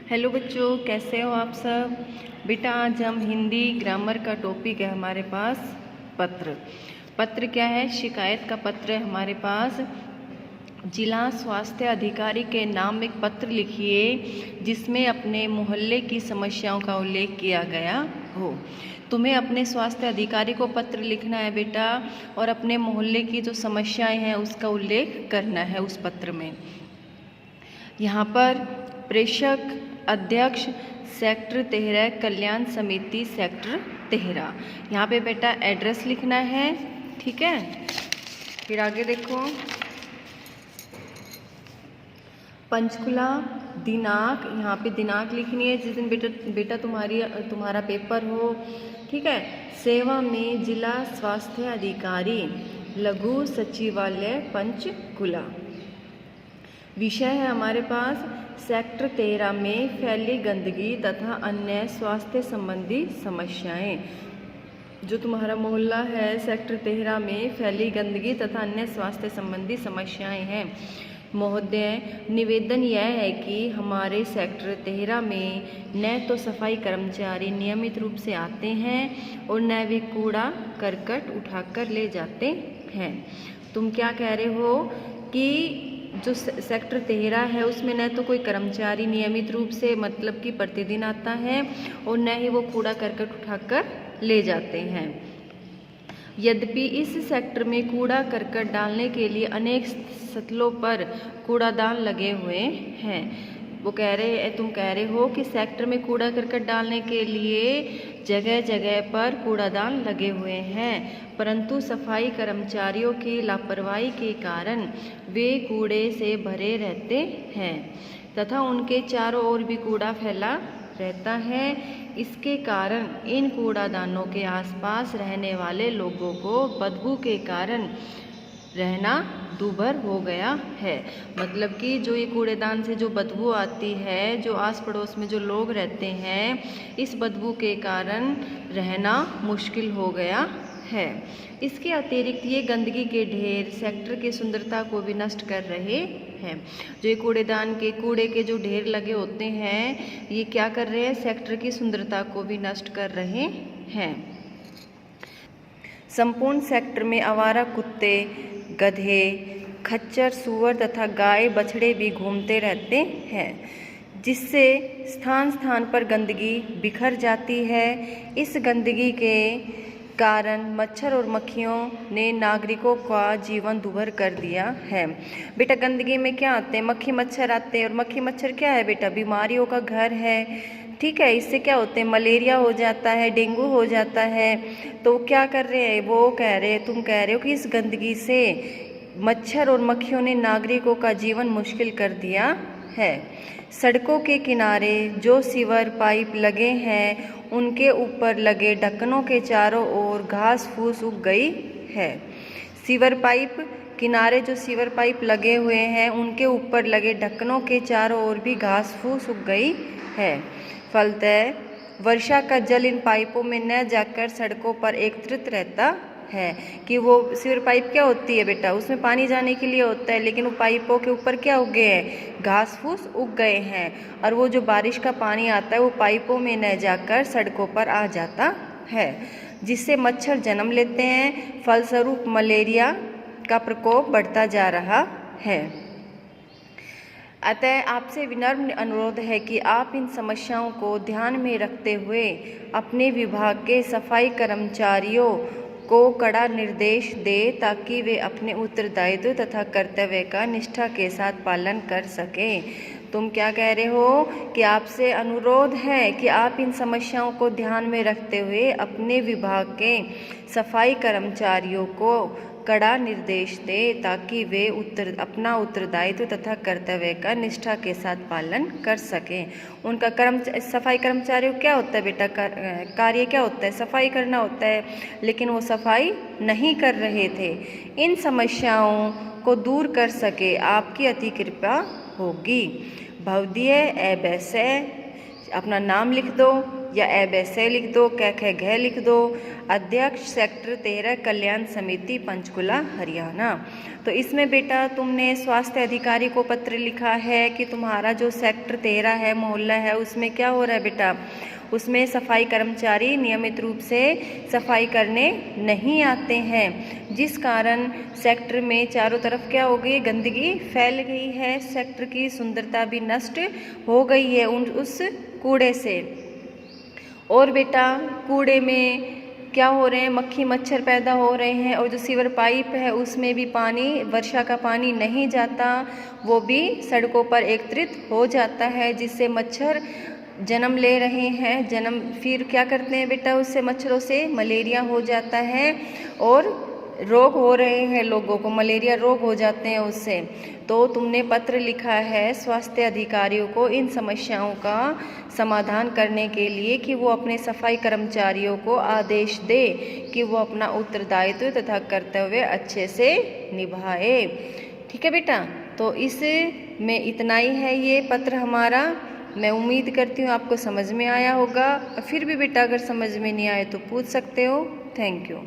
Hello बच्चों, कैसे हो आप सब। बेटा आज हम हिंदी ग्रामर का टॉपिक है हमारे पास पत्र क्या है, शिकायत का पत्र है हमारे पास। जिला स्वास्थ्य अधिकारी के नाम एक पत्र लिखिए जिसमें अपने मोहल्ले की समस्याओं का उल्लेख किया गया हो। तुम्हें अपने स्वास्थ्य अधिकारी को पत्र लिखना है बेटा, और अपने मोहल्ले की जो समस्याएं हैं उसका उल्लेख करना है उस पत्र में। यहाँ पर प्रेषक अध्यक्ष सेक्टर 13 कल्याण समिति सेक्टर 13, यहाँ पे बेटा एड्रेस लिखना है, ठीक है। फिर आगे देखो, पंचकुला दिनांक, यहाँ पे दिनांक लिखनी है जिस दिन बेटा तुम्हारा पेपर हो, ठीक है। सेवा में जिला स्वास्थ्य अधिकारी, लघु सचिवालय पंचकुला। विषय है हमारे पास सेक्टर 13 में फैली गंदगी तथा अन्य स्वास्थ्य संबंधी समस्याएं। जो तुम्हारा मोहल्ला है सेक्टर 13 में फैली गंदगी तथा अन्य स्वास्थ्य संबंधी समस्याएं हैं। महोदय, निवेदन यह है कि हमारे सेक्टर 13 में न तो सफाई कर्मचारी नियमित रूप से आते हैं और न वे कूड़ा करकट उठाकर ले जाते हैं। तुम क्या कह रहे हो कि जो सेक्टर 13 है उसमें न तो कोई कर्मचारी नियमित रूप से मतलब कि प्रतिदिन आता है और न ही वो कूड़ा करकट उठाकर ले जाते हैं। यद्यपि इस सेक्टर में कूड़ा करकट डालने के लिए अनेक स्थलों पर कूड़ादान लगे हुए हैं। तुम कह रहे हो कि सेक्टर में कूड़ा करकट डालने के लिए जगह जगह पर कूड़ादान लगे हुए हैं, परंतु सफाई कर्मचारियों की लापरवाही के कारण वे कूड़े से भरे रहते हैं तथा उनके चारों ओर भी कूड़ा फैला रहता है। इसके कारण इन कूड़ादानों के आसपास रहने वाले लोगों को बदबू के कारण रहना दूभर हो गया है। मतलब कि जो ये कूड़ेदान से जो बदबू आती है, जो आस पड़ोस में जो लोग रहते हैं, इस बदबू के कारण रहना मुश्किल हो गया है। इसके अतिरिक्त ये गंदगी के ढेर सेक्टर की सुंदरता को भी नष्ट कर रहे हैं। जो ये कूड़े के जो ढेर लगे होते हैं, ये क्या कर रहे हैं, सेक्टर की सुंदरता को भी नष्ट कर रहे हैं। संपूर्ण सेक्टर में आवारा कुत्ते, गधे, खच्चर, सूअर तथा गाय बछड़े भी घूमते रहते हैं, जिससे स्थान स्थान पर गंदगी बिखर जाती है। इस गंदगी के कारण मच्छर और मक्खियों ने नागरिकों का जीवन दूभर कर दिया है। बेटा गंदगी में क्या आते हैं, मक्खी मच्छर आते हैं, और मक्खी मच्छर क्या है बेटा, बीमारियों का घर है, ठीक है। इससे क्या होते हैं, मलेरिया हो जाता है, डेंगू हो जाता है। तो क्या कर रहे हैं, तुम कह रहे हो कि इस गंदगी से मच्छर और मक्खियों ने नागरिकों का जीवन मुश्किल कर दिया है। सड़कों के किनारे जो सीवर पाइप लगे हैं उनके ऊपर लगे ढक्कनों के चारों ओर घास फूस उग गई है। सीवर पाइप किनारे जो सीवर पाइप लगे हुए हैं उनके ऊपर लगे ढक्कनों के चारों ओर भी घास फूस उग गई है। फलतः वर्षा का जल इन पाइपों में न जाकर सड़कों पर एकत्रित रहता है। कि वो सीवर पाइप क्या होती है बेटा, उसमें पानी जाने के लिए होता है, लेकिन वो पाइपों के ऊपर क्या उगे हैं, घास फूस उग गए हैं, और वो जो बारिश का पानी आता है वो पाइपों में न जाकर सड़कों पर आ जाता है, जिससे मच्छर जन्म लेते हैं। फलस्वरूप मलेरिया का प्रकोप बढ़ता जा रहा है। अतः आपसे विनम्र अनुरोध है कि आप इन समस्याओं को ध्यान में रखते हुए अपने विभाग के सफाई कर्मचारियों को कड़ा निर्देश दें ताकि वे अपने उत्तरदायित्व तथा कर्तव्य का निष्ठा के साथ पालन कर सकें। तुम क्या कह रहे हो कि आपसे अनुरोध है कि आप इन समस्याओं को ध्यान में रखते हुए अपने विभाग के सफाई कर्मचारियों को कड़ा निर्देश दें ताकि वे अपना उत्तरदायित्व तथा कर्तव्य का निष्ठा के साथ पालन कर सकें। उनका सफाई कर्मचारियों क्या होता है बेटा, कार्य क्या होता है, सफाई करना होता है, लेकिन वो सफाई नहीं कर रहे थे। इन समस्याओं को दूर कर सके आपकी अति कृपा होगी। भवदीय एबैसे अपना नाम लिख दो, या ए बैसे लिख दो, कै खे घ लिख दो। अध्यक्ष सेक्टर 13 कल्याण समिति पंचकुला हरियाणा। तो इसमें बेटा तुमने स्वास्थ्य अधिकारी को पत्र लिखा है कि तुम्हारा जो सेक्टर 13 है, मोहल्ला है, उसमें क्या हो रहा है बेटा, उसमें सफाई कर्मचारी नियमित रूप से सफाई करने नहीं आते हैं, जिस कारण सेक्टर में चारों तरफ क्या हो गई, गंदगी फैल गई है, सेक्टर की सुंदरता भी नष्ट हो गई है उस कूड़े से। और बेटा कूड़े में क्या हो रहे हैं, मक्खी मच्छर पैदा हो रहे हैं, और जो सीवर पाइप है उसमें भी पानी, वर्षा का पानी नहीं जाता, वो भी सड़कों पर एकत्रित हो जाता है, जिससे मच्छर जन्म ले रहे हैं। फिर क्या करते हैं बेटा, उससे मच्छरों से मलेरिया हो जाता है और रोग हो रहे हैं, लोगों को मलेरिया रोग हो जाते हैं उससे। तो तुमने पत्र लिखा है स्वास्थ्य अधिकारियों को इन समस्याओं का समाधान करने के लिए कि वो अपने सफाई कर्मचारियों को आदेश दे कि वो अपना उत्तरदायित्व तथा कर्तव्य अच्छे से निभाए। ठीक है बेटा, तो इसमें इतना ही है ये पत्र हमारा। मैं उम्मीद करती हूँ आपको समझ में आया होगा। फिर भी बेटा अगर समझ में नहीं आए तो पूछ सकते हो। Thank you.